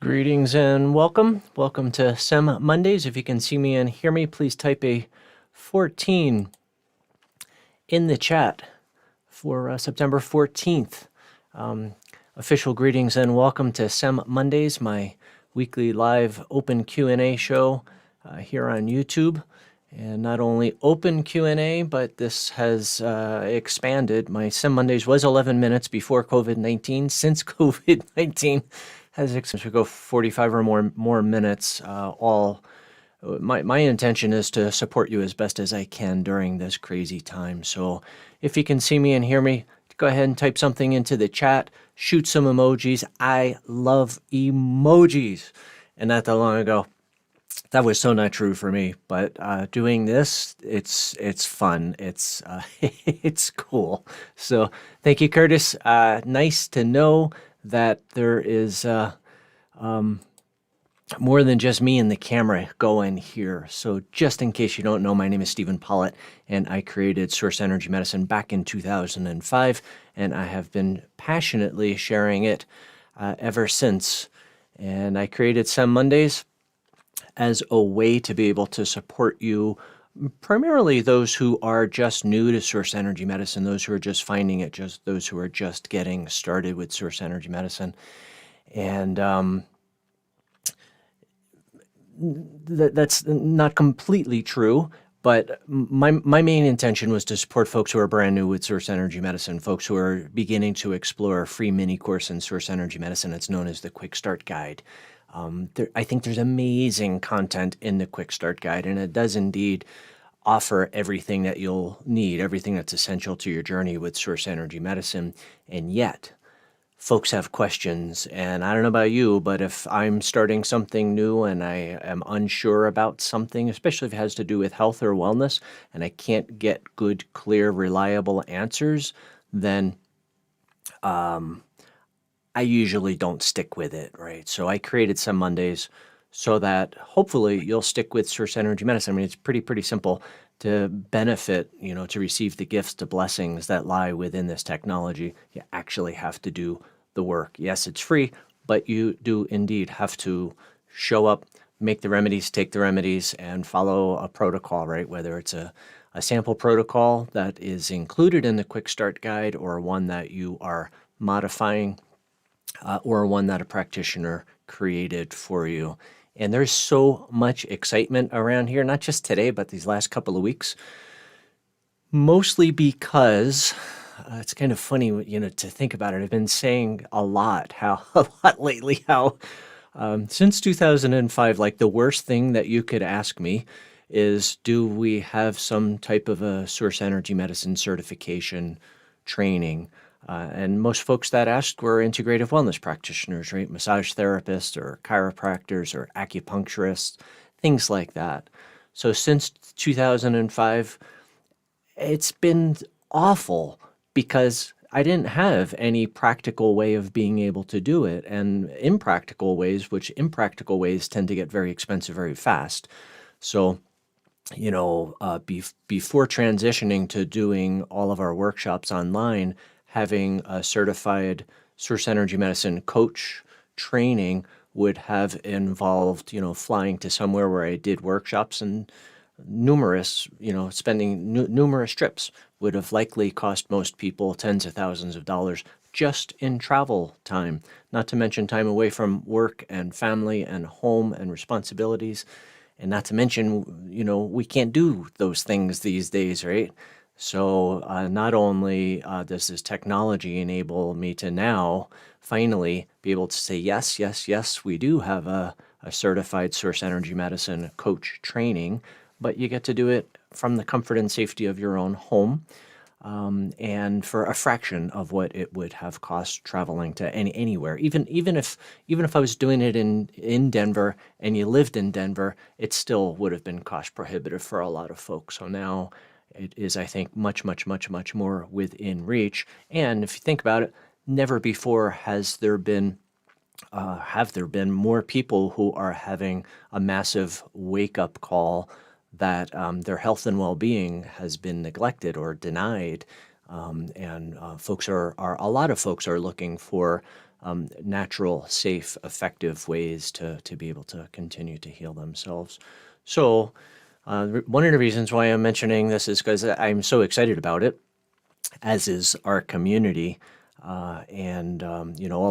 Greetings and welcome. Welcome to SEM Mondays. If you can see me and hear me, please type a 14 in the chat for September 14th. Official greetings and welcome to SEM Mondays, my weekly live open Q&A show here on YouTube. And not only open Q&A, but this has expanded. My SEM Mondays was 11 minutes before COVID-19. Since COVID-19 has expanded to go 45 or more minutes, my intention is to support you as best as I can during this crazy time. So if you can see me and hear me, go ahead and type something into the chat, shoot some emojis. I love emojis. And not that long ago, that was so not true for me, but doing this, it's fun. It's it's cool. So thank you, Curtis. Nice to know that there is more than just me and the camera going here. So just in case you don't know, my name is Stephen Pollitt, and I created Source Energy Medicine back in 2005, and I have been passionately sharing it ever since. And I created SEM Mondays as a way to be able to support you, primarily those who are just new to Source Energy Medicine, those who are just finding it, just those who are just getting started with Source Energy Medicine. And that's not completely true, but my main intention was to support folks who are brand new with Source Energy Medicine, folks who are beginning to explore a free mini course in Source Energy Medicine. It's known as the Quick Start Guide. I think there's amazing content in the Quick Start Guide, and it does indeed offer everything that you'll need, everything that's essential to your journey with Source Energy Medicine. And yet, folks have questions, and I don't know about you, but if I'm starting something new and I am unsure about something, especially if it has to do with health or wellness, and I can't get good, clear, reliable answers, then I usually don't stick with it, right? So I created SEM Mondays so that hopefully you'll stick with Source Energy Medicine. I mean, it's pretty simple to benefit, to receive the gifts, the blessings that lie within this technology. You actually have to do the work. Yes, it's free, but you do indeed have to show up, make the remedies, take the remedies, and follow a protocol, right? Whether it's a sample protocol that is included in the Quick Start Guide, or one that you are modifying, or one that a practitioner created for you. And there's so much excitement around here, not just today, but these last couple of weeks, mostly because it's kind of funny, to think about it. I've been saying a lot lately, how since 2005, like the worst thing that you could ask me is, do we have some type of a Source Energy Medicine certification training? And most folks that asked were integrative wellness practitioners, right? Massage therapists or chiropractors or acupuncturists, things like that. So since 2005, it's been awful because I didn't have any practical way of being able to do it, and impractical ways tend to get very expensive very fast. So before transitioning to doing all of our workshops online, having a certified Source Energy Medicine coach training would have involved, flying to somewhere where I did workshops, and spending numerous trips would have likely cost most people tens of thousands of dollars just in travel time, not to mention time away from work and family and home and responsibilities. And not to mention, we can't do those things these days, right? So not only does this technology enable me to now finally be able to say, yes, we do have a certified Source Energy Medicine coach training, but you get to do it from the comfort and safety of your own home, and for a fraction of what it would have cost traveling to anywhere. Even if I was doing it in Denver and you lived in Denver, it still would have been cost prohibitive for a lot of folks. So now it is, I think, much more within reach. And if you think about it, never before have there been more people who are having a massive wake-up call that their health and well-being has been neglected or denied. And a lot of folks are looking for natural, safe, effective ways to be able to continue to heal themselves. So one of the reasons why I'm mentioning this is because I'm so excited about it, as is our community. All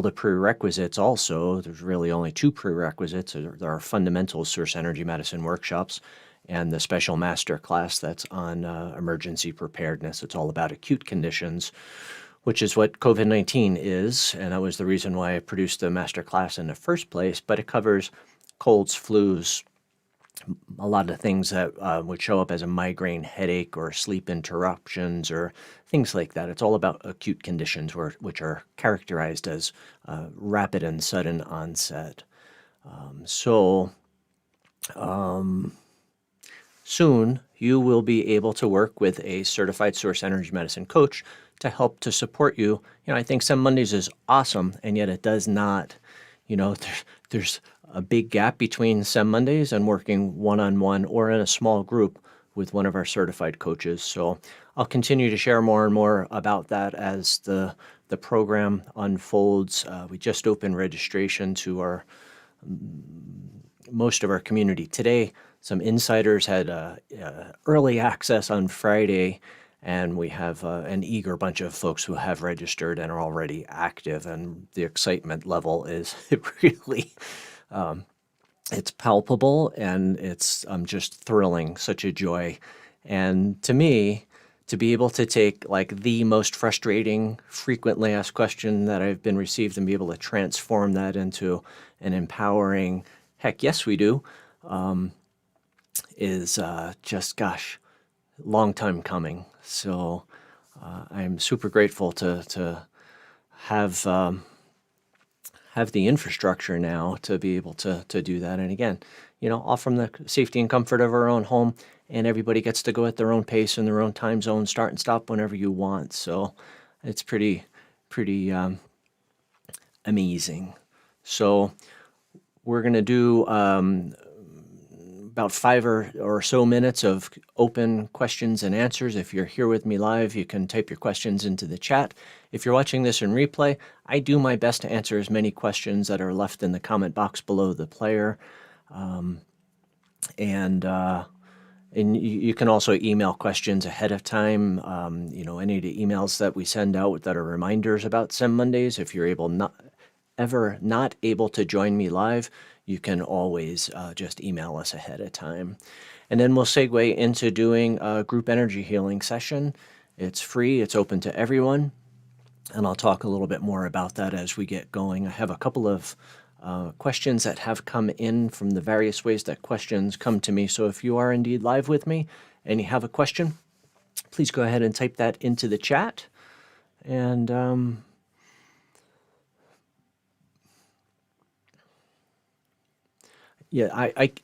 the prerequisites also, there's really only two prerequisites. There are fundamental source energy medicine workshops and the special master class that's on emergency preparedness. It's all about acute conditions, which is what COVID-19 is. And that was the reason why I produced the master class in the first place. But it covers colds, flus, a lot of things that would show up as a migraine headache or sleep interruptions or things like that. It's all about acute conditions which are characterized as rapid and sudden onset. Soon you will be able to work with a certified source energy medicine coach to help to support you. I think SEM Mondays is awesome, and yet it does not, there's a big gap between SEM Mondays and working one-on-one or in a small group with one of our certified coaches. So I'll continue to share more and more about that as the program unfolds. We just opened registration to most of our community today. Some insiders had early access on Friday, and we have an eager bunch of folks who have registered and are already active, and the excitement level is really it's palpable, and it's just thrilling, such a joy. And to me, to be able to take like the most frustrating, frequently asked question that I've been received and be able to transform that into an empowering, heck yes we do, is just, gosh, long time coming. So I'm super grateful to have the infrastructure now to be able to do that. And again, all from the safety and comfort of our own home, and everybody gets to go at their own pace in their own time zone, start and stop whenever you want. So it's pretty amazing. So we're going to do about 5 or so minutes of open questions and answers. If you're here with me live, you can type your questions into the chat. If you're watching this in replay, I do my best to answer as many questions that are left in the comment box below the player. And you can also email questions ahead of time. Any of the emails that we send out that are reminders about SEM Mondays, if you're not able to join me live, you can always just email us ahead of time. And then we'll segue into doing a group energy healing session. It's free, it's open to everyone, and I'll talk a little bit more about that as we get going. I have a couple of questions that have come in from the various ways that questions come to me. So if you are indeed live with me and you have a question, please go ahead and type that into the chat. And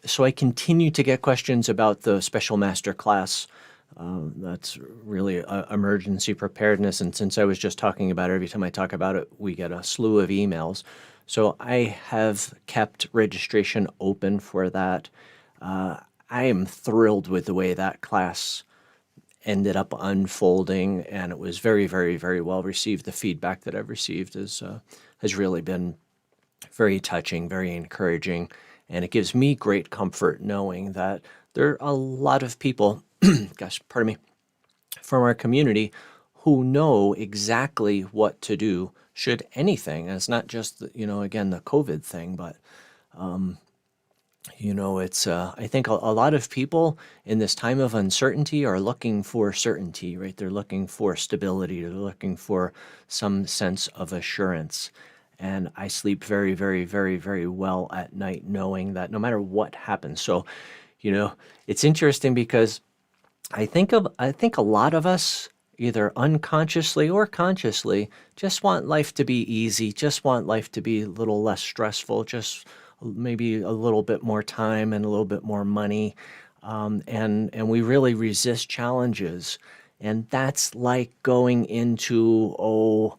so I continue to get questions about the special master class. That's really emergency preparedness. And since I was just talking about it, every time I talk about it, we get a slew of emails. So I have kept registration open for that. I am thrilled with the way that class ended up unfolding, and it was very, very, very well received. The feedback that I've received has really been very touching, very encouraging. And it gives me great comfort knowing that there are a lot of people, gosh, pardon me, from our community who know exactly what to do should anything. And it's not just, again, the COVID thing, but, it's, I think a lot of people in this time of uncertainty are looking for certainty, right? They're looking for stability. They're looking for some sense of assurance. And I sleep very, very, very, very well at night knowing that no matter what happens. So, it's interesting because I think a lot of us, either unconsciously or consciously, just want life to be easy, just want life to be a little less stressful, just maybe a little bit more time and a little bit more money. And we really resist challenges. And that's like going into,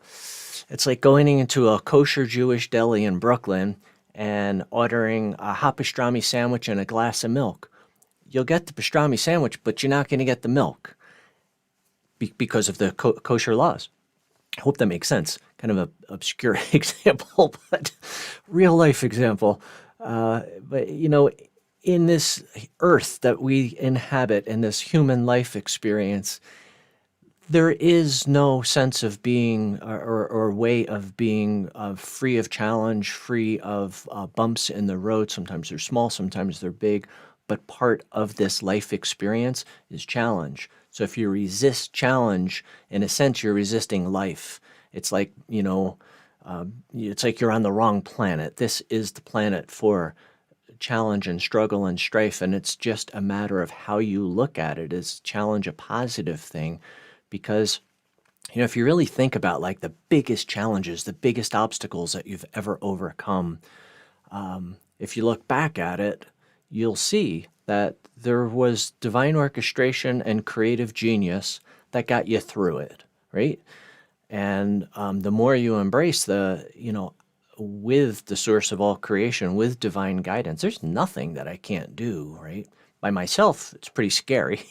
it's like going into a kosher Jewish deli in Brooklyn and ordering a hot pastrami sandwich and a glass of milk. You'll get the pastrami sandwich, but you're not going to get the milk because of the kosher laws. I hope that makes sense. Kind of an obscure example, but real life example. But in this earth that we inhabit, in this human life experience, there is no sense of being or way of being free of challenge, free of bumps in the road. Sometimes they're small, sometimes they're big, but part of this life experience is challenge. So if you resist challenge, in a sense, you're resisting life. It's like, it's like you're on the wrong planet. This is the planet for challenge and struggle and strife, and it's just a matter of how you look at it. Is challenge a positive thing? Because if you really think about like the biggest challenges, the biggest obstacles that you've ever overcome, if you look back at it, you'll see that there was divine orchestration and creative genius that got you through it, right? And the more you embrace with the source of all creation, with divine guidance, there's nothing that I can't do, right? By myself, it's pretty scary,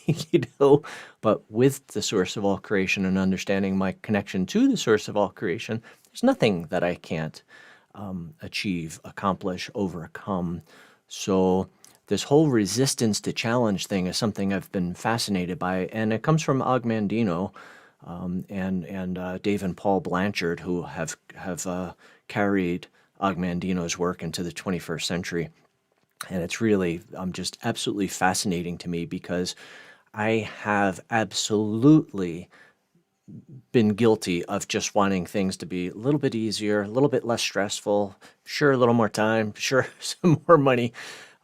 but with the source of all creation and understanding my connection to the source of all creation, there's nothing that I can't achieve, accomplish, overcome. So this whole resistance to challenge thing is something I've been fascinated by, and it comes from Og Mandino and Dave and Paul Blanchard, who have carried Og Mandino's work into the 21st century. And it's really just absolutely fascinating to me because I have absolutely been guilty of just wanting things to be a little bit easier, a little bit less stressful, sure, a little more time, sure, some more money.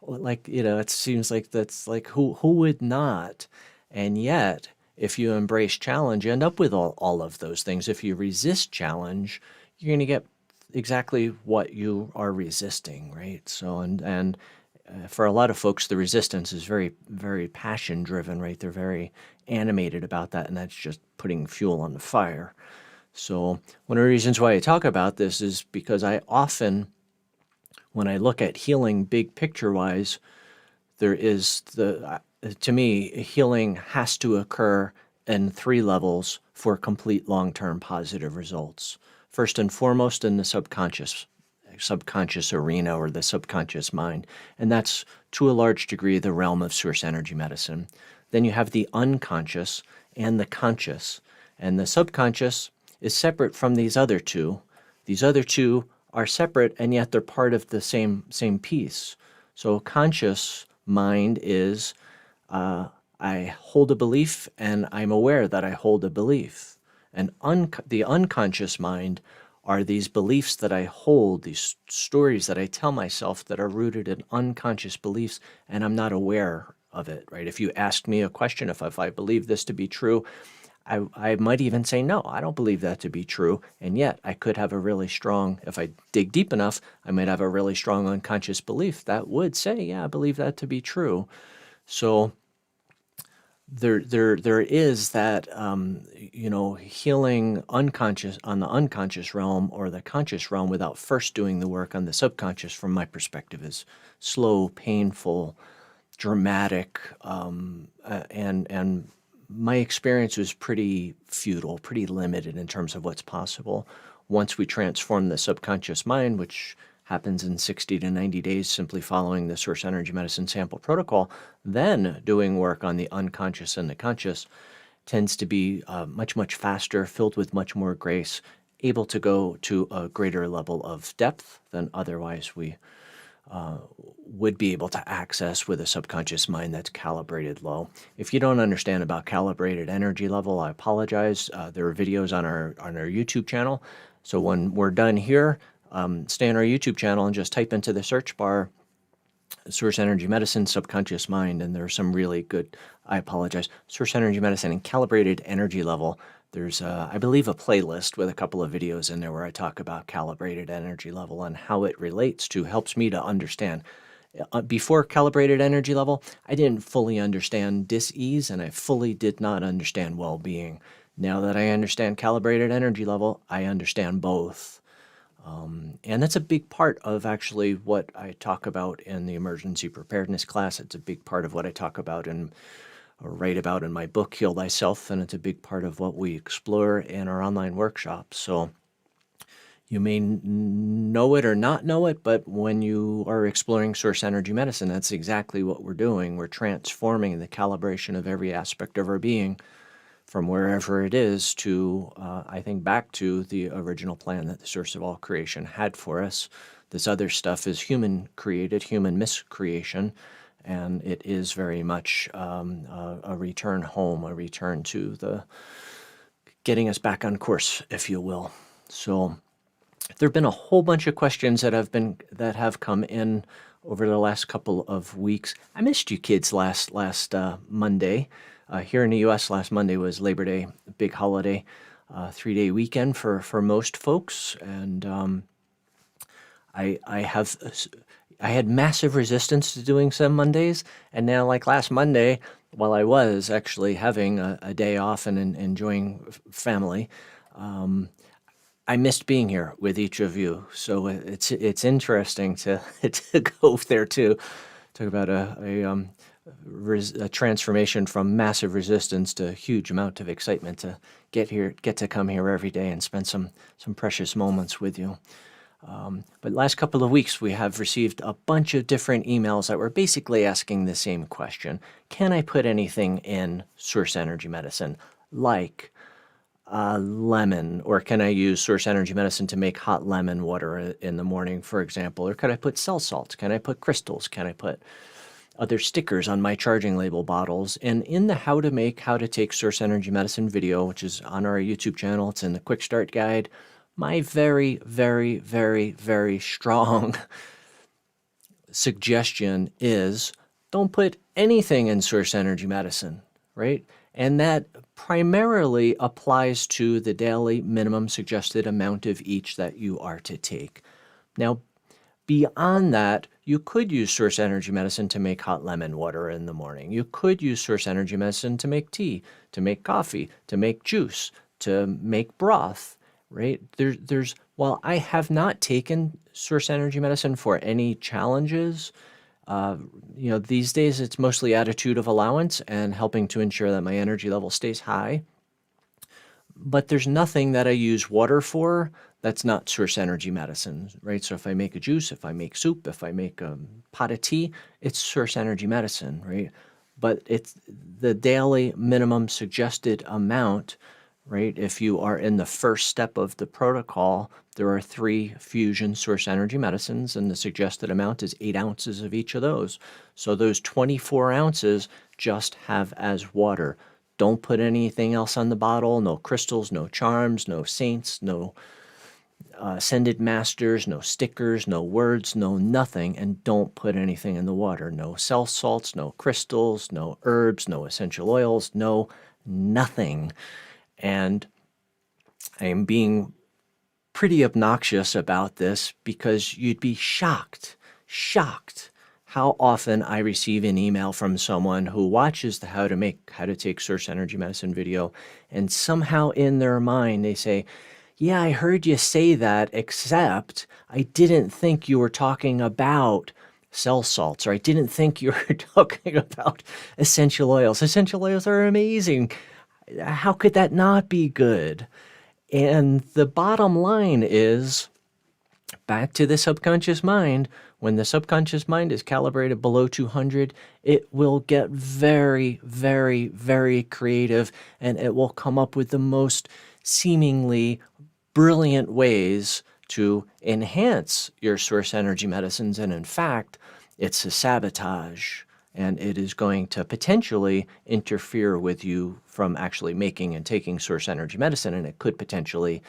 Like, it seems like that's like who would not? And yet, if you embrace challenge, you end up with all of those things. If you resist challenge, you're going to get exactly what you are resisting, right? So, and for a lot of folks, the resistance is very, very passion driven, right? They're very animated about that, and that's just putting fuel on the fire. So one of the reasons why I talk about this is because I often, when I look at healing big picture wise, there is to me, healing has to occur in 3 levels for complete long-term positive results. First and foremost, in the subconscious arena or the subconscious mind, and that's to a large degree the realm of source energy medicine. Then you have the unconscious and the conscious, and the subconscious is separate from these other two. These other two are separate, and yet they're part of the same piece. So conscious mind is I hold a belief and I'm aware that I hold a belief. And the unconscious mind are these beliefs that I hold, these stories that I tell myself that are rooted in unconscious beliefs, and I'm not aware of it, right? If you ask me a question, if I believe this to be true, I might even say, no, I don't believe that to be true. And yet I could have a really strong, if I dig deep enough, I might have a really strong unconscious belief that would say, yeah, I believe that to be true. So there is that, healing unconscious on the unconscious realm or the conscious realm without first doing the work on the subconscious, from my perspective, is slow, painful, dramatic, and my experience was pretty futile, pretty limited in terms of what's possible. Once we transform the subconscious mind, which happens in 60 to 90 days simply following the Source Energy Medicine sample protocol, then doing work on the unconscious and the conscious tends to be much, much faster, filled with much more grace, able to go to a greater level of depth than otherwise we would be able to access with a subconscious mind that's calibrated low. If you don't understand about calibrated energy level, I apologize. There are videos on our YouTube channel. So when we're done here, stay on our YouTube channel and just type into the search bar Source Energy Medicine, Subconscious Mind, and there are some really good, I apologize, Source Energy Medicine and Calibrated Energy Level. There's, I believe, a playlist with a couple of videos in there where I talk about calibrated energy level and how it relates to, helps me to understand. Before calibrated energy level, I didn't fully understand dis-ease, and I fully did not understand well-being. Now that I understand calibrated energy level, I understand both. And that's a big part of actually what I talk about in the emergency preparedness class. It's a big part of what I talk about in write about in my book, Heal Thyself, and it's a big part of what we explore in our online workshops. So you may know it or not know it, but when you are exploring source energy medicine, that's exactly what we're doing. We're transforming the calibration of every aspect of our being from wherever it is to, I think, back to the original plan that the source of all creation had for us. This other stuff is human created, human miscreation, and it is very much a return home, a return to the getting us back on course, if you will. So there have been a whole bunch of questions that have come in over the last couple of weeks. I missed you kids last Monday. Here in the U.S., last Monday was Labor Day, a big holiday, 3-day weekend for most folks, and I had massive resistance to doing SEM Mondays, and now, like last Monday, while I was actually having a day off and enjoying family, I missed being here with each of you. So it's interesting to to go there too. Talk about a transformation from massive resistance to a huge amount of excitement to get to come here every day and spend some precious moments with you. But last couple of weeks, we have received a bunch of different emails that were basically asking the same question. Can I put anything in source energy medicine, like lemon, or can I use source energy medicine to make hot lemon water in the morning, for example? Or could I put cell salts? Can I put crystals? Can I put other stickers on my charging label bottles? And in the how to take source energy medicine video, which is on our YouTube channel, it's in the quick start guide, my very, very, very, very strong suggestion is don't put anything in source energy medicine, right? And that primarily applies to the daily minimum suggested amount of each that you are to take. Now, beyond that, you could use source energy medicine to make hot lemon water in the morning. You could use source energy medicine to make tea, to make coffee, to make juice, to make broth, right? While I have not taken source energy medicine for any challenges, these days it's mostly attitude of allowance and helping to ensure that my energy level stays high. But there's nothing that I use water for that's not source energy medicine, right? So if I make a juice, if I make soup, if I make a pot of tea, it's source energy medicine, right? But it's the daily minimum suggested amount, right? If you are in the first step of the protocol, there are 3 fusion source energy medicines, and the suggested amount is 8 ounces of each of those. So those 24 ounces just have as water. Don't put anything else on the bottle, no crystals, no charms, no saints, no ascended masters, no stickers, no words, no nothing, and don't put anything in the water. No cell salts, no crystals, no herbs, no essential oils, no nothing. And I am being pretty obnoxious about this because you'd be shocked how often I receive an email from someone who watches the how to take source energy medicine video, and somehow in their mind they say, yeah, I heard you say that, except I didn't think you were talking about cell salts, or I didn't think you were talking about essential oils. Essential oils are amazing. How could that not be good? And the bottom line is, back to the subconscious mind, when the subconscious mind is calibrated below 200, it will get very, very, very creative, and it will come up with the most seemingly brilliant ways to enhance your source energy medicines. And in fact, it's a sabotage, and it is going to potentially interfere with you from actually making and taking source energy medicine, and it could potentially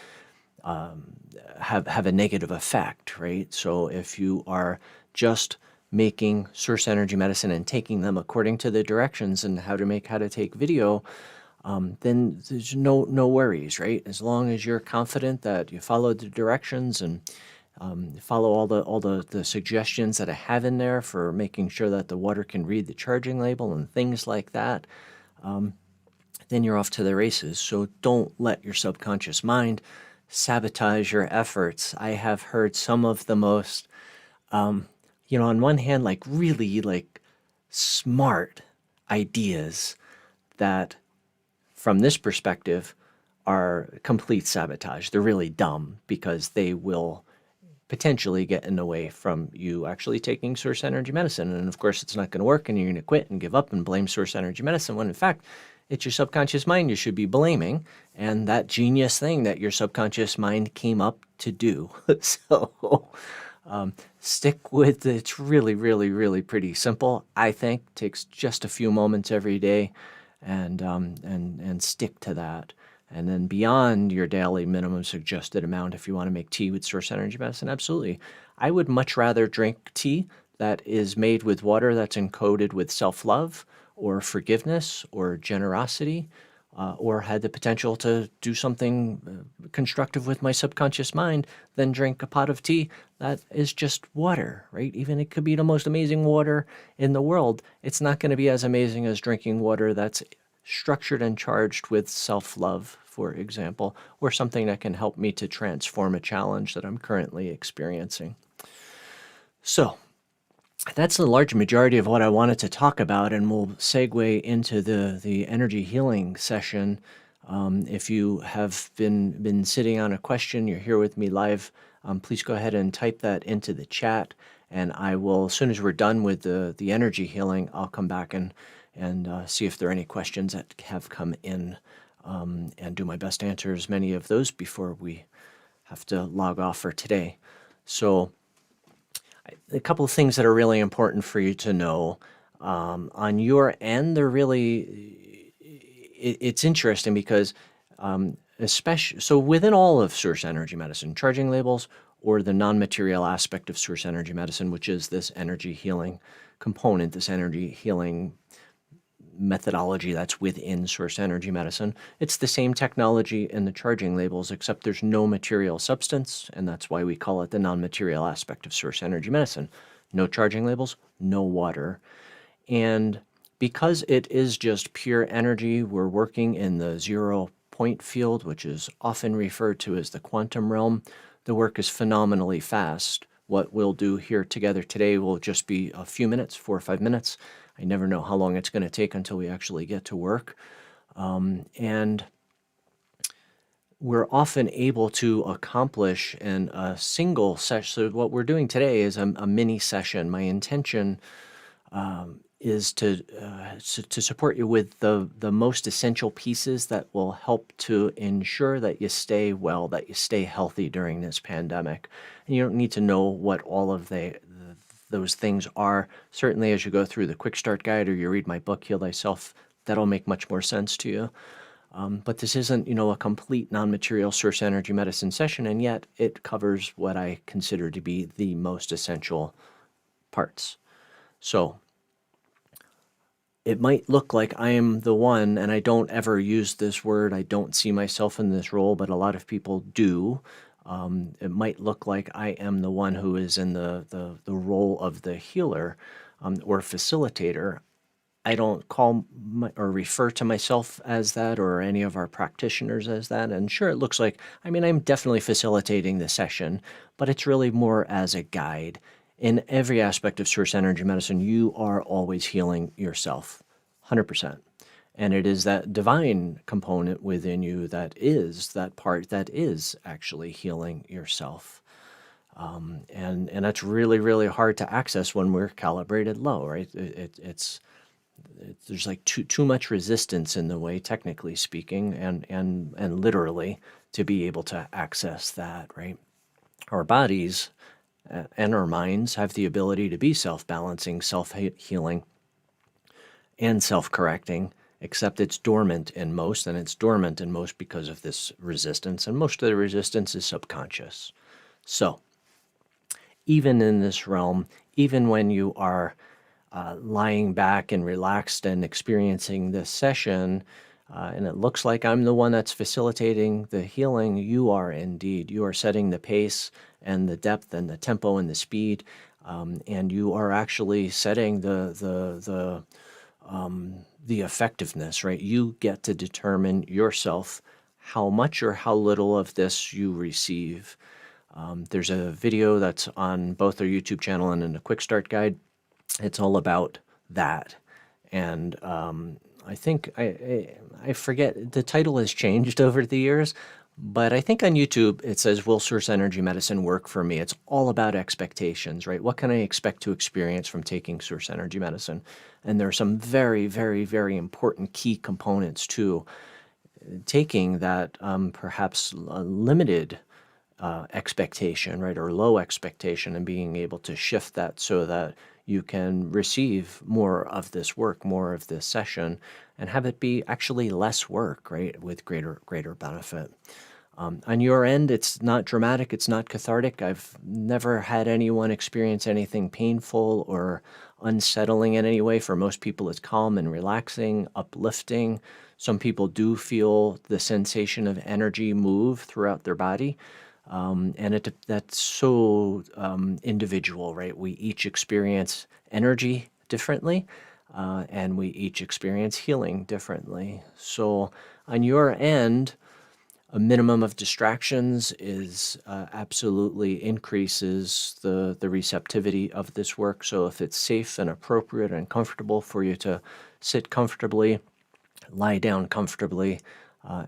have a negative effect, right? So if you are just making source energy medicine and taking them according to the directions and how to take video, then there's no worries, right? As long as you're confident that you follow the directions and follow all the suggestions that I have in there for making sure that the water can read the charging label and things like that, then you're off to the races. So don't let your subconscious mind sabotage your efforts. I have heard some of the most, on one hand, like really like smart ideas that, from this perspective, are complete sabotage. They're really dumb because they will potentially get in the way from you actually taking source energy medicine. And of course, it's not going to work, and you're going to quit and give up and blame source energy medicine, when in fact, it's your subconscious mind you should be blaming, and that genius thing that your subconscious mind came up to do. So stick with it. It's really, really, really pretty simple. I think takes just a few moments every day, and stick to that. And then beyond your daily minimum suggested amount, if you want to make tea with source energy medicine, absolutely. I would much rather drink tea that is made with water that's encoded with self-love or forgiveness or generosity, or had the potential to do something constructive with my subconscious mind, than drink a pot of tea that is just water, right? Even it could be the most amazing water in the world. It's not going to be as amazing as drinking water that's structured and charged with self-love, for example, or something that can help me to transform a challenge that I'm currently experiencing. So that's the large majority of what I wanted to talk about, and we'll segue into the energy healing session. If you have been sitting on a question, you're here with me live, please go ahead and type that into the chat, and I will, as soon as we're done with the energy healing, I'll come back and see if there are any questions that have come in, and do my best to answer as many of those before we have to log off for today. So a couple of things that are really important for you to know. On your end, they're really, it's interesting because especially, so within all of source energy medicine, charging labels, or the non-material aspect of source energy medicine, which is this energy healing component, this energy healing methodology that's within source energy medicine. It's the same technology in the charging labels, except there's no material substance, and that's why we call it the non-material aspect of source energy medicine. No charging labels, no water. And because it is just pure energy, we're working in the 0-point field, which is often referred to as the quantum realm. The work is phenomenally fast. What we'll do here together today will just be a few minutes, 4 or 5 minutes. I never know how long it's going to take until we actually get to work. And we're often able to accomplish in a single session. So what we're doing today is a mini session. My intention is to support you with the most essential pieces that will help to ensure that you stay well, that you stay healthy during this pandemic. And you don't need to know what all of those things are. Certainly as you go through the quick start guide or you read my book, Heal Thyself, that'll make much more sense to you. But this isn't, a complete non-material source energy medicine session, and yet it covers what I consider to be the most essential parts. So it might look like I am the one, and I don't ever use this word, I don't see myself in this role, but a lot of people do. It might look like I am the one who is in the role of the healer or facilitator. I don't call or refer to myself as that, or any of our practitioners as that. And sure, it looks like, I'm definitely facilitating the session, but it's really more as a guide. In every aspect of source energy medicine, you are always healing yourself, 100%. And it is that divine component within you that is that part that is actually healing yourself. And that's really, really hard to access when we're calibrated low, right? There's like too much resistance in the way, technically speaking, and literally, to be able to access that, right? Our bodies and our minds have the ability to be self-balancing, self-healing, and self-correcting, except it's dormant in most, and it's dormant in most because of this resistance, and most of the resistance is subconscious. So even in this realm, even when you are lying back and relaxed and experiencing this session, and it looks like I'm the one that's facilitating the healing, you are indeed. You are setting the pace and the depth and the tempo and the speed, and you are actually setting the effectiveness, right? You get to determine yourself how much or how little of this you receive. There's a video that's on both our YouTube channel and in the Quick Start Guide. It's all about that. And I think I forget, the title has changed over the years, but I think on YouTube it says, "Will source energy medicine work for me?" It's all about expectations, right? What can I expect to experience from taking source energy medicine? And there are some very, very, very important key components to taking that perhaps limited expectation, right, or low expectation, and being able to shift that so that you can receive more of this work, more of this session, and have it be actually less work, right, with greater benefit. On your end, it's not dramatic, it's not cathartic. I've never had anyone experience anything painful or unsettling in any way. For most people, it's calm and relaxing, uplifting. Some people do feel the sensation of energy move throughout their body. And that's so individual, right? We each experience energy differently, and we each experience healing differently. So on your end, a minimum of distractions is absolutely increases the receptivity of this work. So if it's safe and appropriate and comfortable for you to sit comfortably, lie down comfortably,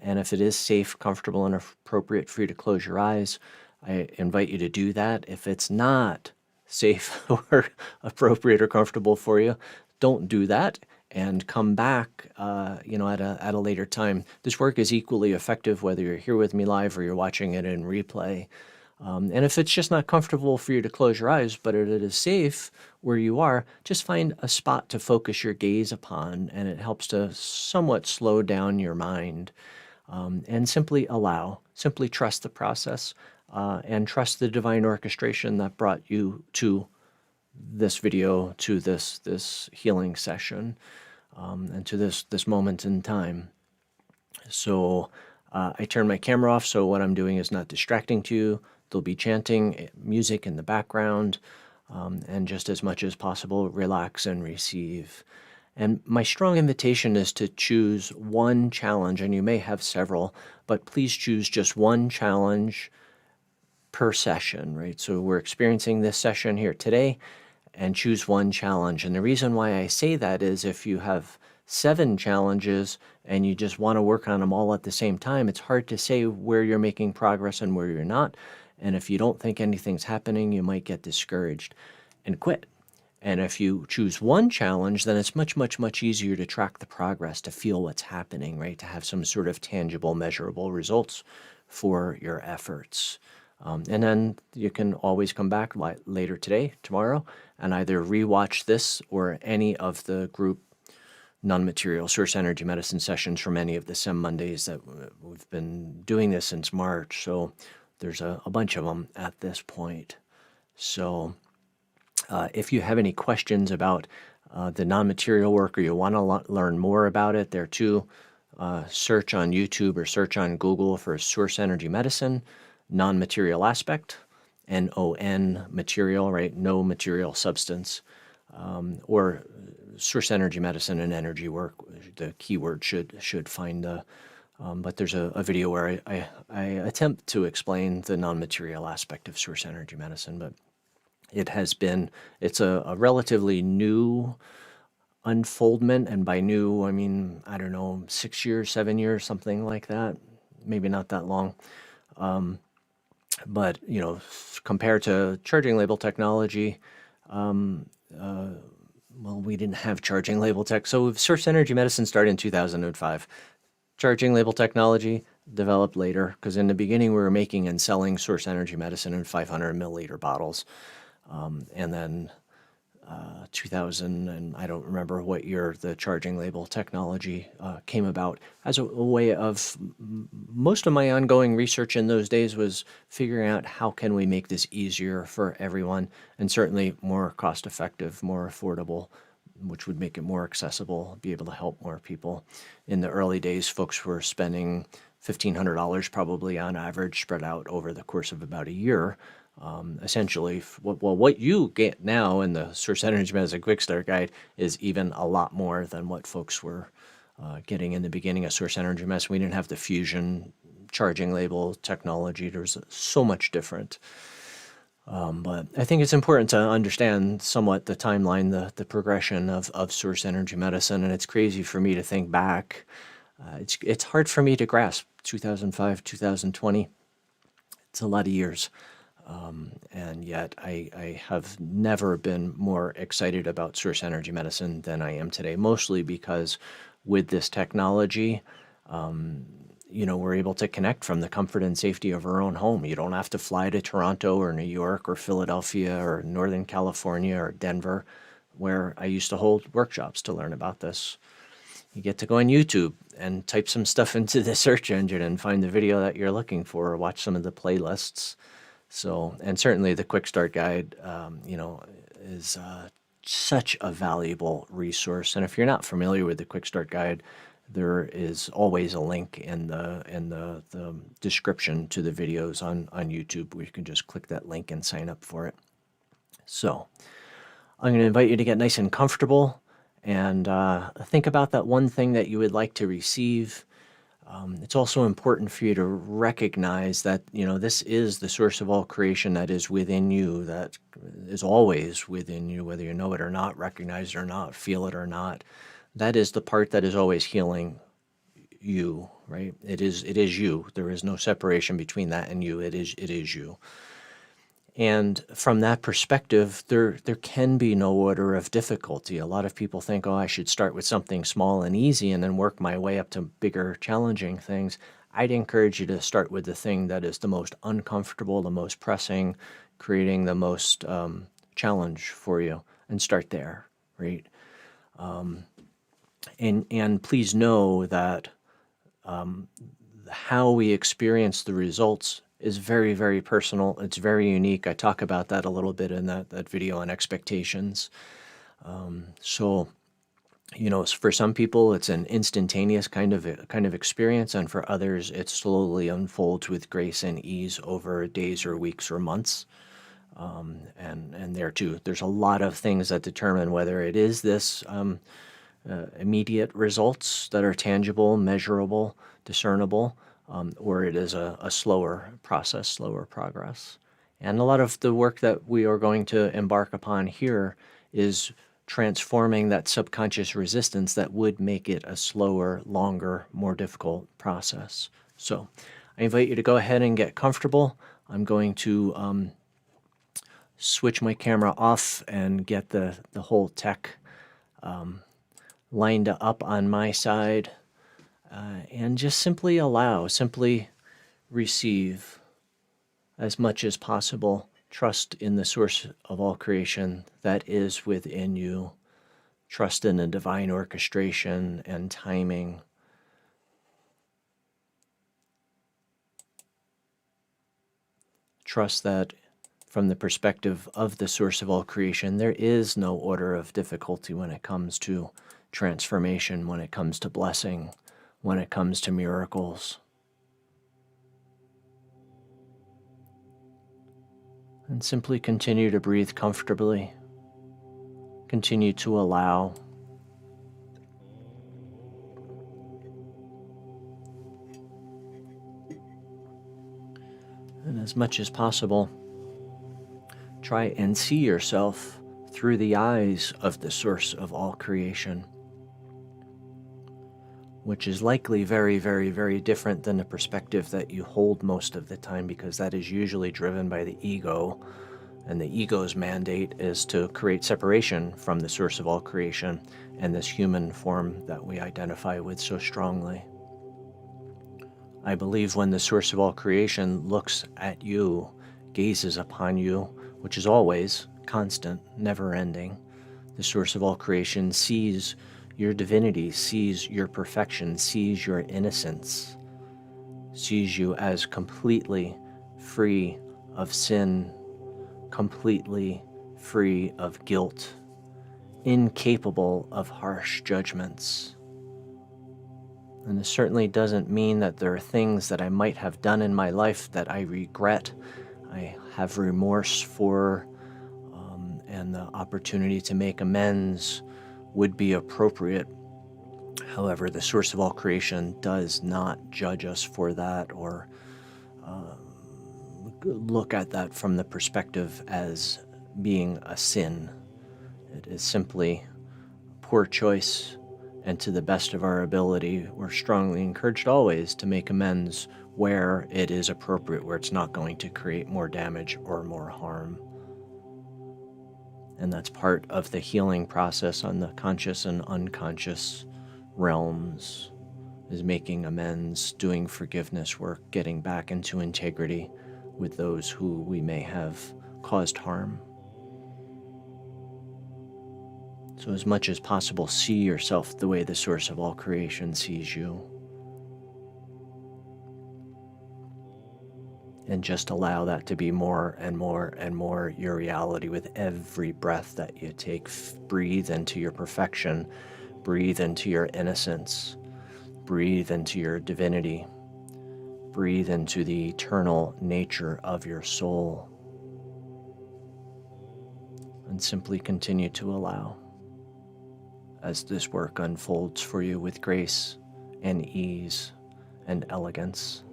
and if it is safe, comfortable, and appropriate for you to close your eyes, I invite you to do that. If it's not safe or appropriate or comfortable for you, don't do that, and come back at a later time. This work is equally effective whether you're here with me live or you're watching it in replay. And if it's just not comfortable for you to close your eyes, but it is safe where you are, just find a spot to focus your gaze upon, and it helps to somewhat slow down your mind. And simply trust the process, and trust the divine orchestration that brought you to this video, to this healing session, and to this moment in time. So I turn my camera off, so what I'm doing is not distracting to you. There'll be chanting, music in the background, and just as much as possible, relax and receive. And my strong invitation is to choose one challenge, and you may have several, but please choose just one challenge per session, right? So we're experiencing this session here today, and choose one challenge. And the reason why I say that is if you have 7 challenges and you just want to work on them all at the same time, it's hard to say where you're making progress and where you're not. And if you don't think anything's happening, you might get discouraged and quit. And if you choose one challenge, then it's much, much, much easier to track the progress, to feel what's happening, right? To have some sort of tangible, measurable results for your efforts. And then you can always come back later today, tomorrow, and either rewatch this or any of the group non-material source energy medicine sessions from any of the SEM Mondays that we've been doing this since March. So there's a bunch of them at this point. So if you have any questions about the non-material work, or you want to learn more about it, there too, search on YouTube or search on Google for source energy medicine, non-material aspect, NON material, right? No material substance, or source energy medicine and energy work. The keyword should find the. But there's a video where I attempt to explain the non-material aspect of source energy medicine, but it's a relatively new unfoldment, and by new I mean, I don't know, 6 years, 7 years, something like that, maybe not that long. But compared to charging label technology, well, we didn't have charging label tech. So source energy medicine started in 2005. Charging label technology developed later, because in the beginning we were making and selling source energy medicine in 500 milliliter bottles. And then 2000, and I don't remember what year the charging label technology came about. As a way of, most of my ongoing research in those days was figuring out how can we make this easier for everyone, and certainly more cost effective, more affordable, which would make it more accessible, be able to help more people. In the early days, folks were spending $1,500 probably on average, spread out over the course of about a year. Essentially, what you get now in the Source Energy Medicine Quick Start Guide is even a lot more than what folks were getting in the beginning of Source Energy Medicine. We didn't have the fusion charging label technology. There was so much different. But I think it's important to understand somewhat the timeline, the progression of source energy medicine. And it's crazy for me to think back. It's hard for me to grasp 2005, 2020. It's a lot of years. And yet I have never been more excited about source energy medicine than I am today, mostly because with this technology, we're able to connect from the comfort and safety of our own home. You don't have to fly to Toronto or New York or Philadelphia or Northern California or Denver, where I used to hold workshops to learn about this. You get to go on YouTube and type some stuff into the search engine and find the video that you're looking for, or watch some of the playlists. So, and certainly the Quick Start Guide, is such a valuable resource. And if you're not familiar with the Quick Start Guide, there is always a link in the description to the videos on YouTube where you can just click that link and sign up for it. So I'm going to invite you to get nice and comfortable and think about that one thing that you would like to receive. It's also important for you to recognize that, this is the source of all creation that is within you, that is always within you, whether you know it or not, recognize it or not, feel it or not. That is the part that is always healing you, right? It is you. There is no separation between that and you. It is you. And from that perspective, there can be no order of difficulty. A lot of people think, oh, I should start with something small and easy and then work my way up to bigger, challenging things. I'd encourage you to start with the thing that is the most uncomfortable, the most pressing, creating the most challenge for you, and start there, right? And please know that how we experience the results is very, very personal. It's very unique. I talk about that a little bit in that video on expectations. So, for some people, it's an instantaneous kind of experience, and for others, it slowly unfolds with grace and ease over days or weeks or months. And there too, there's a lot of things that determine whether it is this immediate results that are tangible, measurable, discernible, or it is a slower process, slower progress. And a lot of the work that we are going to embark upon here is transforming that subconscious resistance that would make it a slower, longer, more difficult process. So I invite you to go ahead and get comfortable. I'm going to switch my camera off and get the whole tech lined up on my side, and just simply receive as much as possible. Trust in the source of all creation that is within you. Trust in the divine orchestration and timing. Trust that from the perspective of the source of all creation, there is no order of difficulty when it comes to transformation, when it comes to blessing, when it comes to miracles. And simply continue to breathe comfortably. Continue to allow. And as much as possible, try and see yourself through the eyes of the source of all creation, which is likely very, very, very different than the perspective that you hold most of the time, because that is usually driven by the ego, and the ego's mandate is to create separation from the source of all creation and this human form that we identify with so strongly. I believe when the source of all creation looks at you, gazes upon you, which is always constant, never-ending, the source of all creation sees your divinity, sees your perfection, sees your innocence, sees you as completely free of sin, completely free of guilt, incapable of harsh judgments. And this certainly doesn't mean that there are things that I might have done in my life that I regret, I have remorse for, and the opportunity to make amends would be appropriate. However, the source of all creation does not judge us for that or look at that from the perspective as being a sin. It is simply poor choice, and to the best of our ability, we're strongly encouraged always to make amends where it is appropriate, where it's not going to create more damage or more harm. And that's part of the healing process on the conscious and unconscious realms, is making amends, doing forgiveness work, getting back into integrity with those who we may have caused harm. So as much as possible, see yourself the way the source of all creation sees you. And just allow that to be more and more and more your reality with every breath that you take. Breathe into your perfection. Breathe into your innocence. Breathe into your divinity. Breathe into the eternal nature of your soul. And simply continue to allow as this work unfolds for you with grace and ease and elegance.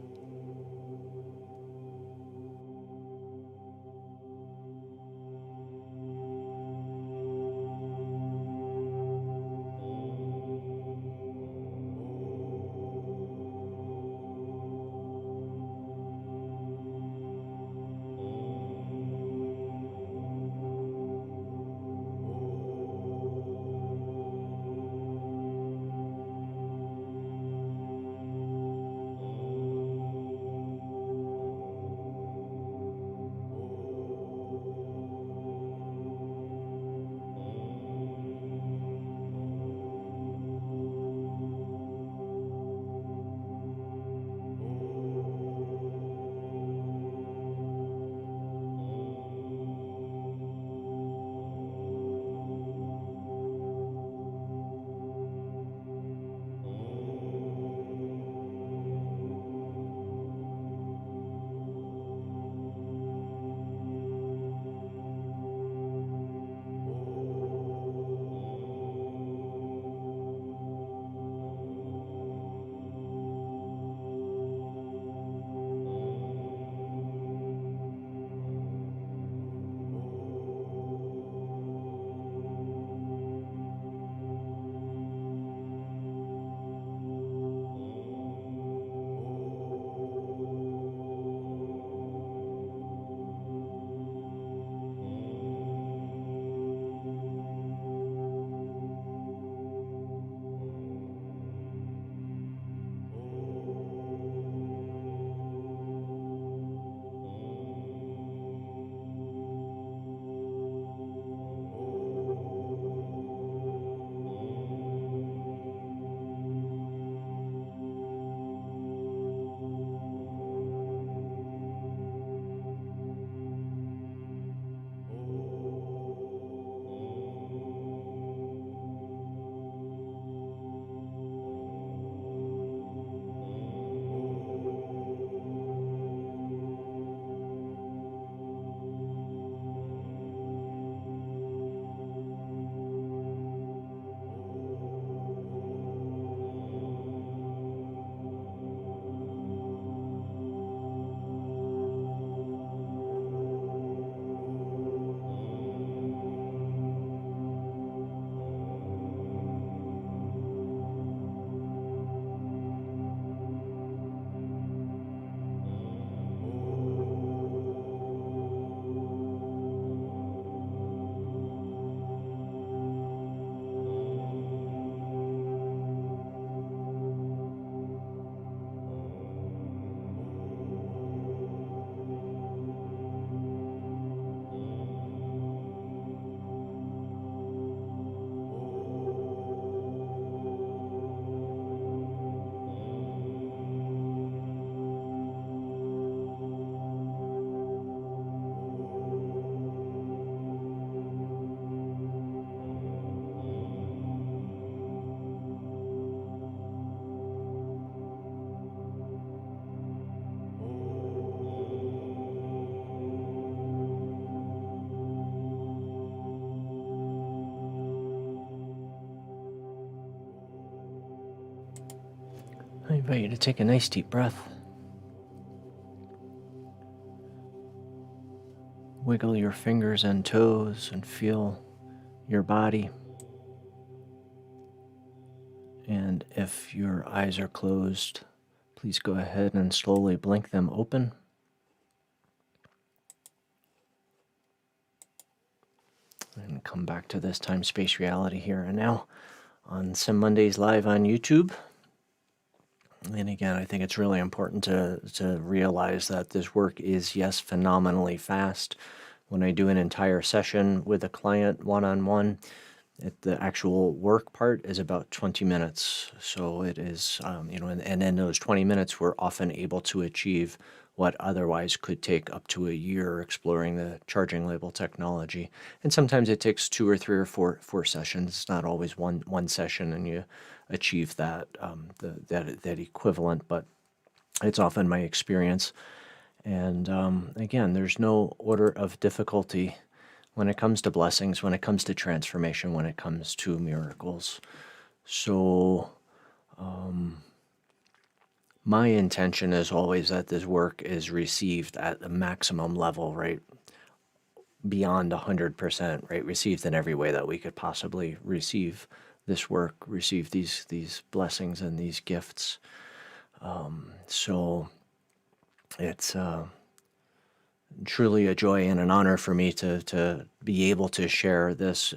I invite you to take a nice deep breath. wiggle your fingers and toes and feel your body. And if your eyes are closed, please go ahead and slowly blink them open. And come back to this time-space reality here and now on SEM Mondays live on YouTube. And again, I think it's really important to realize that this work is, yes, phenomenally fast. When I do an entire session with a client one-on-one, the actual work part is about 20 minutes. So it is, and in those 20 minutes, we're often able to achieve what otherwise could take up to a year exploring the charging label technology. And sometimes it takes 2 or 3 or 4 sessions. It's not always one session and you achieve that equivalent, but it's often my experience. And again, there's no order of difficulty when it comes to blessings, when it comes to transformation, when it comes to miracles. So my intention is always that this work is received at the maximum level, right? Beyond 100%, right? Received in every way that we could possibly receive this work, receive these blessings and these gifts. So it's truly a joy and an honor for me to be able to share this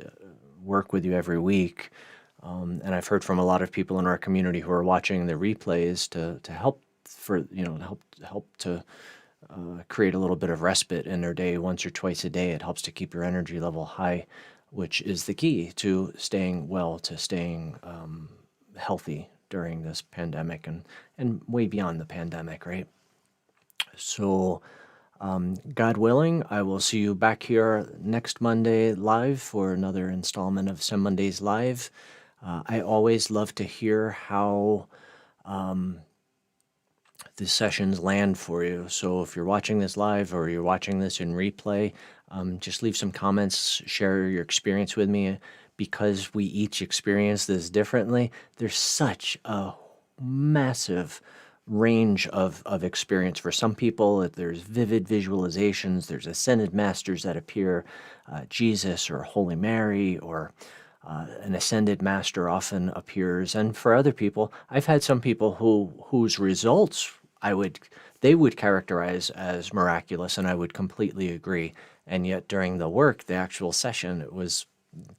work with you every week. And I've heard from a lot of people in our community who are watching the replays to help to create a little bit of respite in their day once or twice a day. It helps to keep your energy level high, which is the key to staying well, to staying healthy during this pandemic and way beyond the pandemic, right? So God willing, I will see you back here next Monday live for another installment of SEM Mondays Live. I always love to hear how the sessions land for you. So if you're watching this live or you're watching this in replay, just leave some comments, share your experience with me. Because we each experience this differently, there's such a massive range of experience. For some people, there's vivid visualizations, there's ascended masters that appear, Jesus or Holy Mary, or an ascended master often appears. And for other people, I've had some people whose results they would characterize as miraculous, and I would completely agree. And yet during the work, the actual session, it was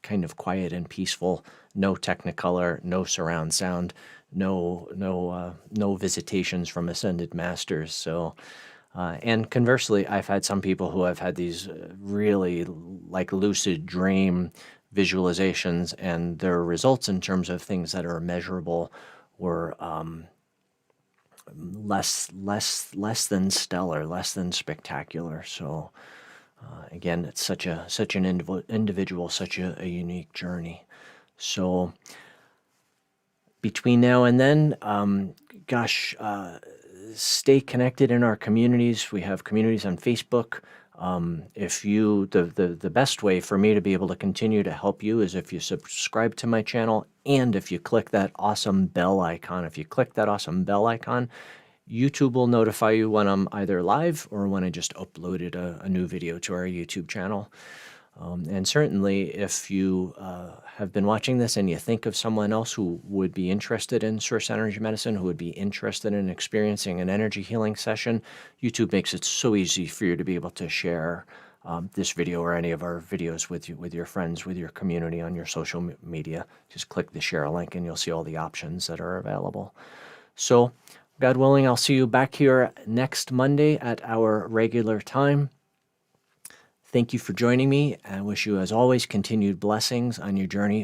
kind of quiet and peaceful, no technicolor, no surround sound, no visitations from ascended masters. So, and conversely, I've had some people who have had these really like lucid dream visualizations, and their results in terms of things that are measurable were less than stellar, less than spectacular. So again, it's such an individual, such a unique journey. So between now and then, stay connected in our communities. We have communities on Facebook. The best way for me to be able to continue to help you is if you subscribe to my channel and if you click that awesome bell icon. If you click that awesome bell icon, YouTube will notify you when I'm either live or when I just uploaded a new video to our YouTube channel. And certainly if you have been watching this and you think of someone else who would be interested in source energy medicine, who would be interested in experiencing an energy healing session, YouTube makes it so easy for you to be able to share this video or any of our videos with your friends, with your community on your social media. Just click the share link and you'll see all the options that are available. So God willing, I'll see you back here next Monday at our regular time. Thank you for joining me. I wish you, as always, continued blessings on your journey